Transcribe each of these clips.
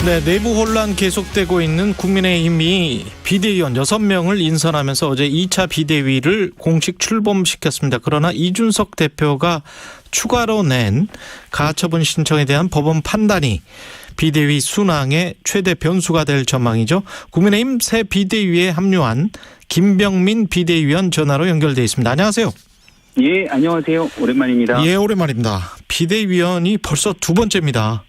네, 내부 혼란 계속되고 있는 국민의힘이 비대위원 6명을 인선하면서 어제 2차 비대위를 공식 출범시켰습니다. 그러나 이준석 대표가 추가로 낸 가처분 신청에 대한 법원 판단이 비대위 순항의 최대 변수가 될 전망이죠. 국민의힘 새 비대위에 합류한 김병민 비대위원 전화로 연결돼 있습니다. 안녕하세요. 예, 안녕하세요. 오랜만입니다. 예, 오랜만입니다. 비대위원이 벌써 두 번째입니다.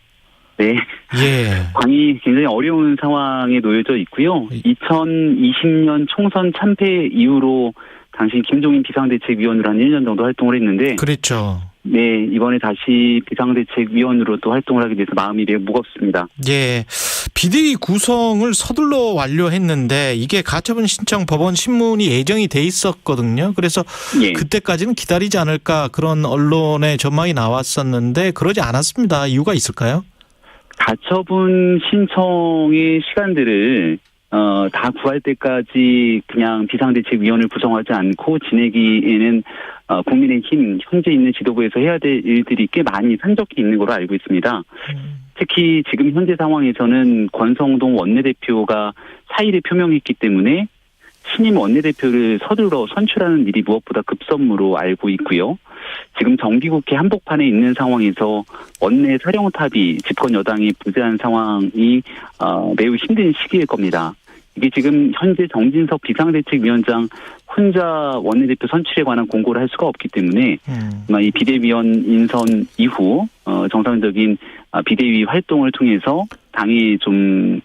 네. 예. 당이 굉장히 어려운 상황에 놓여져 있고요. 2020년 총선 참패 이후로 당시 김종인 비상대책위원으로 한 1년 정도 활동을 했는데. 그렇죠. 네, 이번에 다시 비상대책위원으로 또 활동을 하게 돼서 마음이 매우 무겁습니다. 예. 비대위 구성을 서둘러 완료했는데 이게 가처분 신청 법원 심문이 예정이 돼 있었거든요. 그래서 예. 그때까지는 기다리지 않을까 그런 언론의 전망이 나왔었는데 그러지 않았습니다. 이유가 있을까요? 가처분 신청의 시간들을 다 구할 때까지 그냥 비상대책위원을 구성하지 않고 지내기에는 국민의힘 현재 있는 지도부에서 해야 될 일들이 꽤 많이 산적해 있는 걸로 알고 있습니다. 특히 지금 현재 상황에서는 권성동 원내대표가 사의를 표명했기 때문에 신임 원내대표를 서둘러 선출하는 일이 무엇보다 급선무로 알고 있고요. 지금 정기국회 한복판에 있는 상황에서 원내 사령탑이 집권 여당이 부재한 상황이 매우 힘든 시기일 겁니다. 이게 지금 현재 정진석 비상대책위원장 혼자 원내대표 선출에 관한 공고를 할 수가 없기 때문에 아마 이 비대위원 인선 이후 정상적인 비대위 활동을 통해서 당이 좀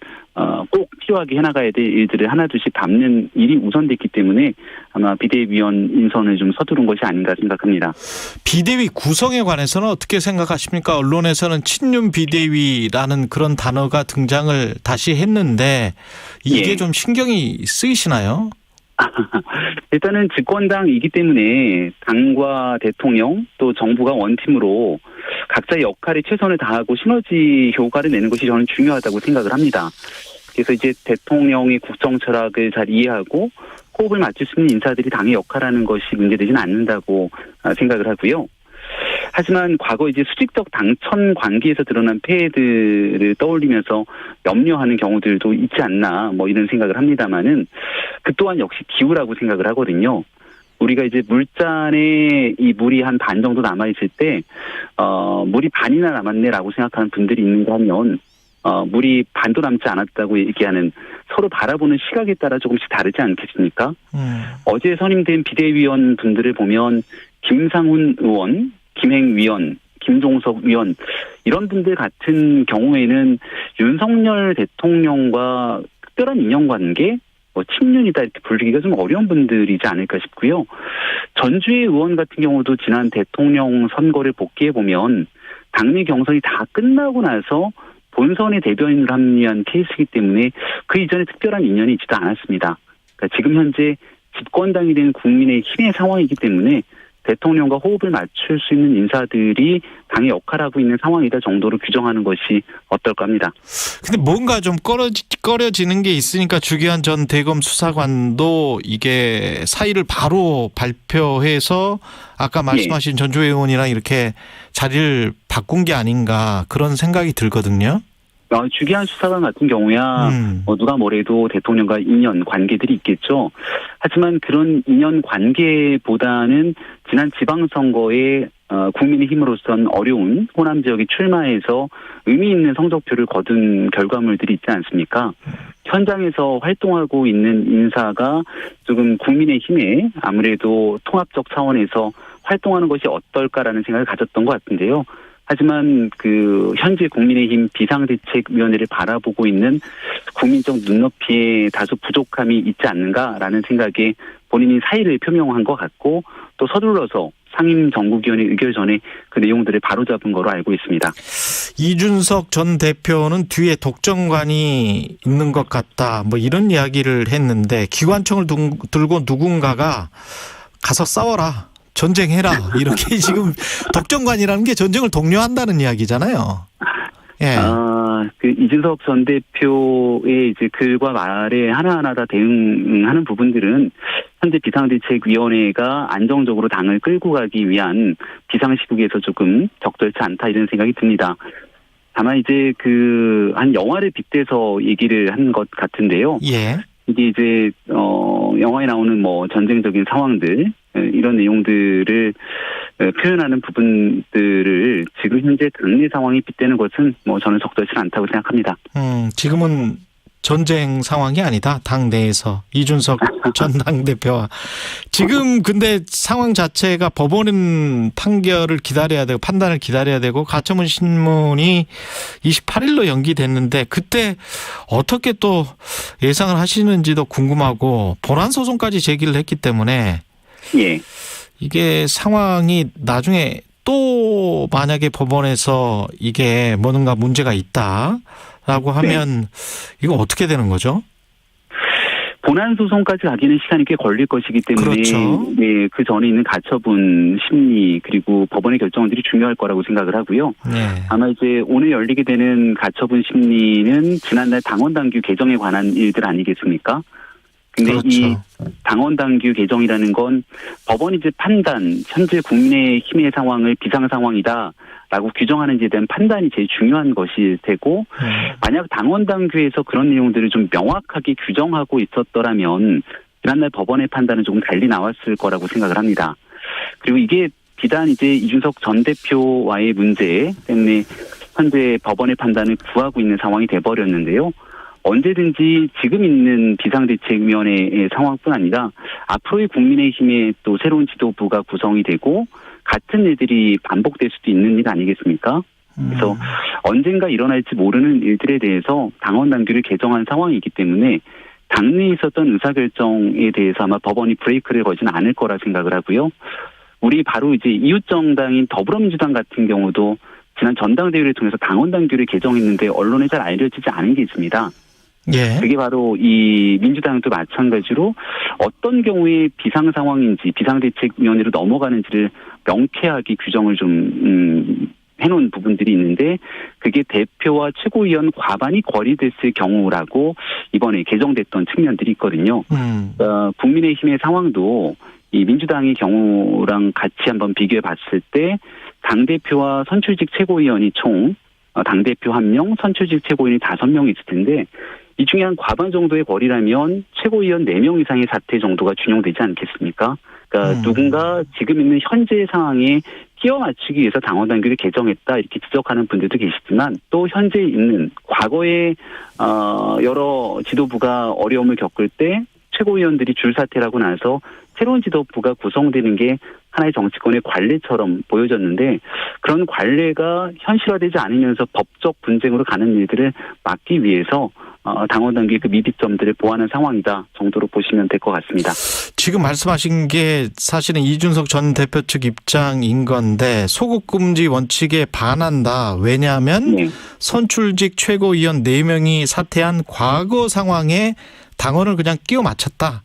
꼭 필요하게 해나가야 될 일들을 하나둘씩 담는 일이 우선됐기 때문에 아마 비대위원 인선을 좀 서두른 것이 아닌가 생각합니다. 비대위 구성에 관해서는 어떻게 생각하십니까? 언론에서는 친윤 비대위라는 그런 단어가 등장을 다시 했는데 이게 예. 좀 신경이 쓰이시나요? 일단은 집권당이기 때문에 당과 대통령 또 정부가 원팀으로 각자의 역할에 최선을 다하고 시너지 효과를 내는 것이 저는 중요하다고 생각을 합니다. 그래서 이제 대통령의 국정 철학을 잘 이해하고 호흡을 맞출 수 있는 인사들이 당의 역할하는 것이 문제되지는 않는다고 생각을 하고요. 하지만 과거 이제 수직적 당천 관계에서 드러난 폐해들을 떠올리면서 염려하는 경우들도 있지 않나 이런 생각을 합니다만은 그 또한 역시 기우라고 생각을 하거든요. 우리가 이제 물잔에 이 물이 한 반 정도 남아있을 때 물이 반이나 남았네라고 생각하는 분들이 있는가 하면 물이 반도 남지 않았다고 얘기하는 서로 바라보는 시각에 따라 조금씩 다르지 않겠습니까? 어제 선임된 비대위원 분들을 보면 김상훈 의원, 김행위원, 김종석 위원 이런 분들 같은 경우에는 윤석열 대통령과 특별한 인연관계, 친윤이다 이렇게 부르기가 좀 어려운 분들이지 않을까 싶고요. 전주의 의원 같은 경우도 지난 대통령 선거를 복귀해보면 당내 경선이 다 끝나고 나서 본선의 대변인으로 합류한 케이스이기 때문에 그 이전에 특별한 인연이 있지도 않았습니다. 그러니까 지금 현재 집권당이 된 국민의힘의 상황이기 때문에 대통령과 호흡을 맞출 수 있는 인사들이 당의 역할하고 있는 상황이다 정도로 규정하는 것이 어떨까 합니다. 근데 뭔가 좀 꺼려지는 게 있으니까 주기환 전 대검 수사관도 이게 사의를 바로 발표해서 아까 말씀하신 전주회 의원이랑 이렇게 자리를 바꾼 게 아닌가 그런 생각이 들거든요. 주기환 수사관 같은 경우야 누가 뭐래도 대통령과 인연 관계들이 있겠죠. 하지만 그런 인연 관계보다는 지난 지방선거에 국민의힘으로선 어려운 호남 지역에 출마해서 의미 있는 성적표를 거둔 결과물들이 있지 않습니까? 현장에서 활동하고 있는 인사가 조금 국민의힘에 아무래도 통합적 차원에서 활동하는 것이 어떨까라는 생각을 가졌던 것 같은데요. 하지만 현재 국민의힘 비상대책위원회를 바라보고 있는 국민적 눈높이에 다소 부족함이 있지 않는가라는 생각에 본인이 사의를 표명한 것 같고 또 서둘러서 상임정국위원회 의결 전에 그 내용들을 바로잡은 거로 알고 있습니다. 이준석 전 대표는 뒤에 독점관이 있는 것 같다 이런 이야기를 했는데 기관총을 들고 누군가가 가서 싸워라. 전쟁해라. 이렇게 지금 독점관이라는 게 전쟁을 독려한다는 이야기잖아요. 예. 이준석 전 대표의 이제 글과 말에 하나하나 다 대응하는 부분들은 현재 비상대책위원회가 안정적으로 당을 끌고 가기 위한 비상시국에서 조금 적절치 않다 이런 생각이 듭니다. 다만 이제 한 영화를 빗대서 얘기를 한 것 같은데요. 예. 이게 이제 영화에 나오는 뭐 전쟁적인 상황들 이런 내용들을 표현하는 부분들을 지금 현재 당내 상황이 빗대는 것은 뭐 저는 적절치 않다고 생각합니다. 지금은 전쟁 상황이 아니다. 당 내에서 이준석 전 당대표와 지금 근데 상황 자체가 법원 판결을 기다려야 되고 판단을 기다려야 되고 가처분 신문이 28일로 연기됐는데 그때 어떻게 또 예상을 하시는지도 궁금하고 본안 소송까지 제기를 했기 때문에 예. 이게 상황이 나중에 또 만약에 법원에서 이게 뭔가 문제가 있다라고 하면 이거 어떻게 되는 거죠? 본안 소송까지 가기는 시간이 꽤 걸릴 것이기 때문에 그렇죠. 네, 그 전에 있는 가처분 심리 그리고 법원의 결정들이 중요할 거라고 생각을 하고요. 네. 아마 이제 오늘 열리게 되는 가처분 심리는 지난달 당원 당규 개정에 관한 일들 아니겠습니까? 근데 그렇죠. 이 당원 당규 개정이라는 건 법원이 이제 판단, 현재 국민의힘의 상황을 비상 상황이다라고 규정하는지에 대한 판단이 제일 중요한 것일 테고, 만약 당원 당규에서 그런 내용들을 좀 명확하게 규정하고 있었더라면 지난날 법원의 판단은 조금 달리 나왔을 거라고 생각을 합니다. 그리고 이게 비단 이제 이준석 전 대표와의 문제 때문에 현재 법원의 판단을 구하고 있는 상황이 돼버렸는데요. 언제든지 지금 있는 비상대책위원회의 상황뿐 아니라 앞으로의 국민의힘의 또 새로운 지도부가 구성이 되고 같은 일들이 반복될 수도 있는 일 아니겠습니까? 그래서 언젠가 일어날지 모르는 일들에 대해서 당원 당규를 개정한 상황이기 때문에 당내에 있었던 의사결정에 대해서 아마 법원이 브레이크를 걸지는 않을 거라 생각을 하고요. 우리 바로 이제 이웃정당인 더불어민주당 같은 경우도 지난 전당대회를 통해서 당원 당규를 개정했는데 언론에 잘 알려지지 않은 게 있습니다. 예. 그게 바로 이 민주당도 마찬가지로 어떤 경우에 비상 상황인지 비상대책위원회로 넘어가는지를 명쾌하게 규정을 좀 해놓은 부분들이 있는데 그게 대표와 최고위원 과반이 거리됐을 경우라고 이번에 개정됐던 측면들이 있거든요. 국민의힘의 상황도 이 민주당의 경우랑 같이 한번 비교해 봤을 때 당대표와 선출직 최고위원이 총 당대표 1명, 선출직 최고위원이 5명 있을 텐데 이 중에 한 과반 정도의 거리라면 최고위원 4명 이상의 사퇴 정도가 준용되지 않겠습니까? 그러니까 누군가 지금 있는 현재 상황에 끼워 맞추기 위해서 당원 당규를 개정했다 이렇게 지적하는 분들도 계시지만 또 현재 있는 과거에 여러 지도부가 어려움을 겪을 때 최고위원들이 줄사퇴라고 나서 새로운 지도부가 구성되는 게 하나의 정치권의 관례처럼 보여졌는데 그런 관례가 현실화되지 않으면서 법적 분쟁으로 가는 일들을 막기 위해서 당원 당규의 그 미비점들을 보완한 상황이다 정도로 보시면 될 것 같습니다. 지금 말씀하신 게 사실은 이준석 전 대표 측 입장인 건데 소급 금지 원칙에 반한다. 왜냐하면 네. 선출직 최고위원 4명이 사퇴한 과거 상황에 당원을 그냥 끼워 맞췄다.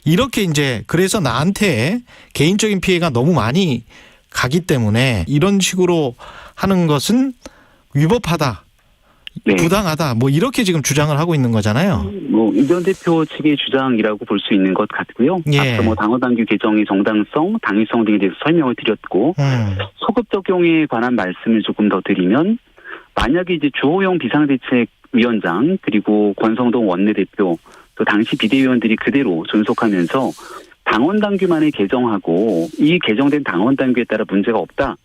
이렇게 이제 그래서 나한테 개인적인 피해가 너무 많이 가기 때문에 이런 식으로 하는 것은 위법하다. 네. 부당하다. 뭐 이렇게 지금 주장을 하고 있는 거잖아요. 이 전 대표 측의 주장이라고 볼 수 있는 것 같고요. 예. 앞서 당원 당규 개정의 정당성, 당위성 등에 대해서 설명을 드렸고 소급 적용에 관한 말씀을 조금 더 드리면 만약에 이제 주호영 비상대책위원장 그리고 권성동 원내대표 또 당시 비대위원들이 그대로 존속하면서 당원 당규만을 개정하고 이 개정된 당원 당규에 따라 문제가 없다.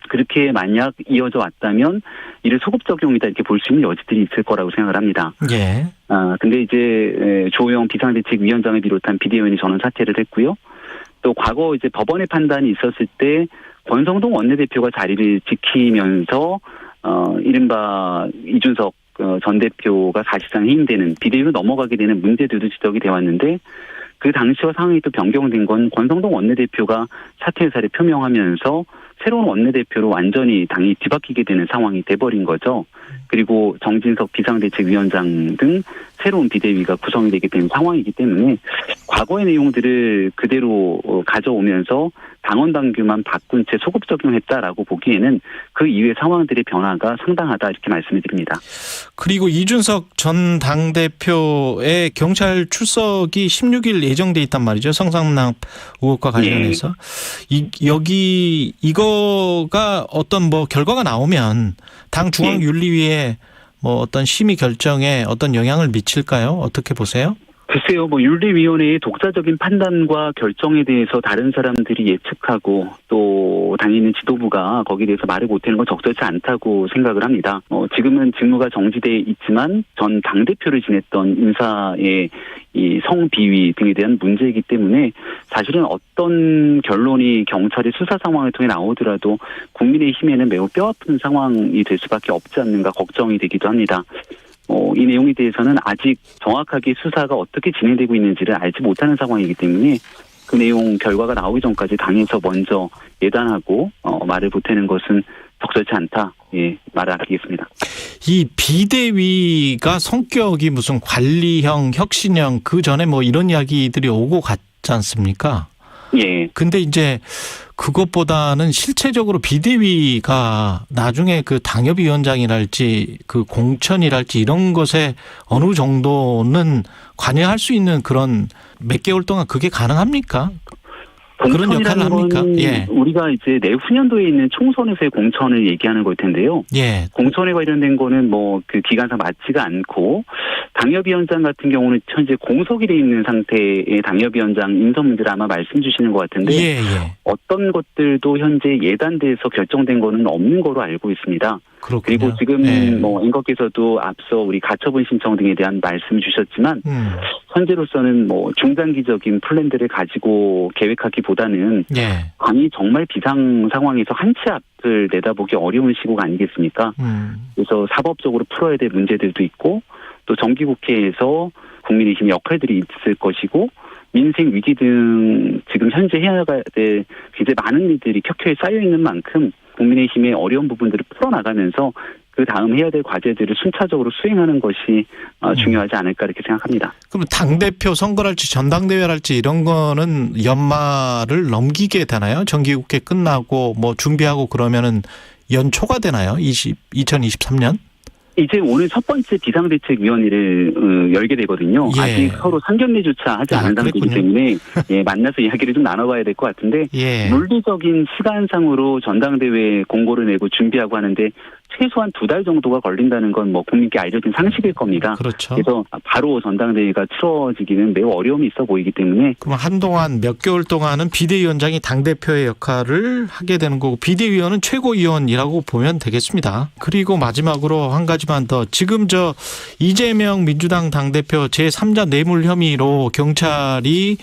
그렇게 만약 이어져 왔다면 이를 소급 적용이다 이렇게 볼 수 있는 여지들이 있을 거라고 생각을 합니다. 예. 근데 이제 주호영 비상대책위원장을 비롯한 비대위원이 전원 사퇴를 했고요. 또 과거 이제 법원의 판단이 있었을 때 권성동 원내대표가 자리를 지키면서 이른바 이준석 전 대표가 사실상 해임되는 비대위로 넘어가게 되는 문제들도 지적이 되어 왔는데 그 당시와 상황이 또 변경된 건 권성동 원내대표가 사퇴 의사를 표명하면서 새로운 원내대표로 완전히 당이 뒤바뀌게 되는 상황이 돼버린 거죠. 그리고 정진석 비상대책위원장 등 새로운 비대위가 구성이 되게 된 상황이기 때문에 과거의 내용들을 그대로 가져오면서 당원 당규만 바꾼 채 소급 적용했다라고 보기에는 그 이후의 상황들의 변화가 상당하다 이렇게 말씀을 드립니다. 그리고 이준석 전 당대표의 경찰 출석이 16일 예정돼 있단 말이죠. 성상납 의혹과 관련해서. 이거가 어떤 뭐 결과가 나오면 당 중앙윤리위에 뭐 어떤 심의 결정에 어떤 영향을 미칠까요? 어떻게 보세요? 글쎄요, 윤리위원회의 독자적인 판단과 결정에 대해서 다른 사람들이 예측하고 또 당에 있는 지도부가 거기에 대해서 말을 못하는 건 적절치 않다고 생각을 합니다. 지금은 직무가 정지돼 있지만 전 당대표를 지냈던 인사의 이 성비위 등에 대한 문제이기 때문에 사실은 어떤 결론이 경찰의 수사 상황을 통해 나오더라도 국민의힘에는 매우 뼈아픈 상황이 될 수밖에 없지 않는가 걱정이 되기도 합니다. 이 내용에 대해서는 아직 정확하게 수사가 어떻게 진행되고 있는지를 알지 못하는 상황이기 때문에 그 내용 결과가 나오기 전까지 당에서 먼저 예단하고 말을 보태는 것은 적절치 않다. 예, 말을 아끼겠습니다. 이 비대위가 성격이 무슨 관리형, 혁신형 그 전에 뭐 이런 이야기들이 오고 갔지 않습니까? 예. 근데 이제 그것보다는 실체적으로 비대위가 나중에 그 당협위원장이랄지 그 공천이랄지 이런 것에 어느 정도는 관여할 수 있는 그런 몇 개월 동안 그게 가능합니까? 그런 역할을 합니까? 예. 우리가 이제 내후년도에 있는 총선에서의 공천을 얘기하는 걸 텐데요. 예. 공천에 관련된 거는 그 기간상 맞지가 않고 당협위원장 같은 경우는 현재 공석이 돼 있는 상태의 당협위원장 인선 문제를 아마 말씀 주시는 것 같은데 예. 어떤 것들도 현재 예단돼서 결정된 거는 없는 거로 알고 있습니다. 그렇군요. 그리고 지금 앵커께서도 앞서 우리 가처분 신청 등에 대한 말씀을 주셨지만 현재로서는 중장기적인 플랜들을 가지고 계획하기보다는 당이 정말 비상 상황에서 한 치 앞을 내다보기 어려운 시국가 아니겠습니까? 그래서 사법적으로 풀어야 될 문제들도 있고 또 정기국회에서 국민의힘 역할들이 있을 것이고 민생 위기 등 지금 현재 해야 될 굉장히 많은 일들이 켜켜이 쌓여 있는 만큼 국민의힘의 어려운 부분들을 풀어나가면서 그 다음 해야 될 과제들을 순차적으로 수행하는 것이 중요하지 않을까 이렇게 생각합니다. 그럼 당대표 선거랄지 전당대회랄지 이런 거는 연말을 넘기게 되나요? 정기국회 끝나고 준비하고 그러면은 연초가 되나요? 2023년? 이제 오늘 첫 번째 비상대책위원회를 열게 되거든요. 예. 아직 서로 상견례조차 하지 않은 단계이기 때문에 만나서 이야기를 좀 나눠봐야 될 것 같은데 물리적인 시간상으로 전당대회 공고를 내고 준비하고 하는데 최소한 2달 정도가 걸린다는 건 국민께 알려진 상식일 겁니다. 그렇죠. 그래서 바로 전당대회가 치러지기는 매우 어려움이 있어 보이기 때문에 그럼 한동안 몇 개월 동안은 비대위원장이 당대표의 역할을 하게 되는 거고 비대위원은 최고위원이라고 보면 되겠습니다. 그리고 마지막으로 한 가지만 더. 지금 이재명 민주당 당대표 제3자 뇌물 혐의로 경찰이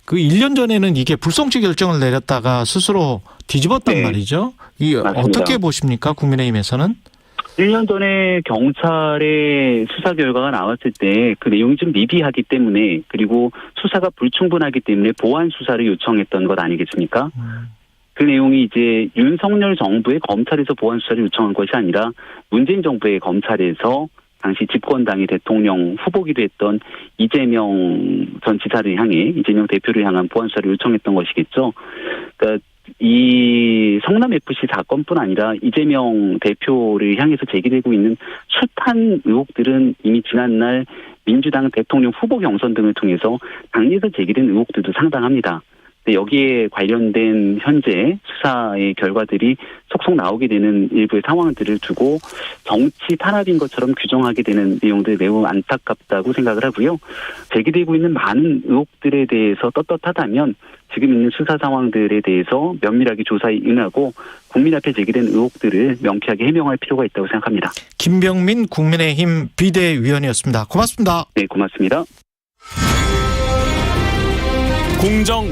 그 1년 전에는 이게 불송치 결정을 내렸다가 스스로 뒤집었단 말이죠. 맞습니다. 어떻게 보십니까? 국민의힘에서는? 1년 전에 경찰의 수사 결과가 나왔을 때 그 내용이 좀 미비하기 때문에 그리고 수사가 불충분하기 때문에 보완 수사를 요청했던 것 아니겠습니까? 그 내용이 이제 윤석열 정부의 검찰에서 보완 수사를 요청한 것이 아니라 문재인 정부의 검찰에서 당시 집권당의 대통령 후보기도 했던 이재명 전 지사를 향해 이재명 대표를 향한 보완 수사를 요청했던 것이겠죠. 그러니까 이 성남FC 사건뿐 아니라 이재명 대표를 향해서 제기되고 있는 숱한 의혹들은 이미 지난날 민주당 대통령 후보 경선 등을 통해서 당내에서 제기된 의혹들도 상당합니다. 여기에 관련된 현재 수사의 결과들이 속속 나오게 되는 일부의 상황들을 두고 정치 탄압인 것처럼 규정하게 되는 내용들 매우 안타깝다고 생각을 하고요. 제기되고 있는 많은 의혹들에 대해서 떳떳하다면 지금 있는 수사 상황들에 대해서 면밀하게 조사에 응하고 국민 앞에 제기된 의혹들을 명쾌하게 해명할 필요가 있다고 생각합니다. 김병민 국민의힘 비대위원이었습니다. 고맙습니다. 네, 고맙습니다. 공정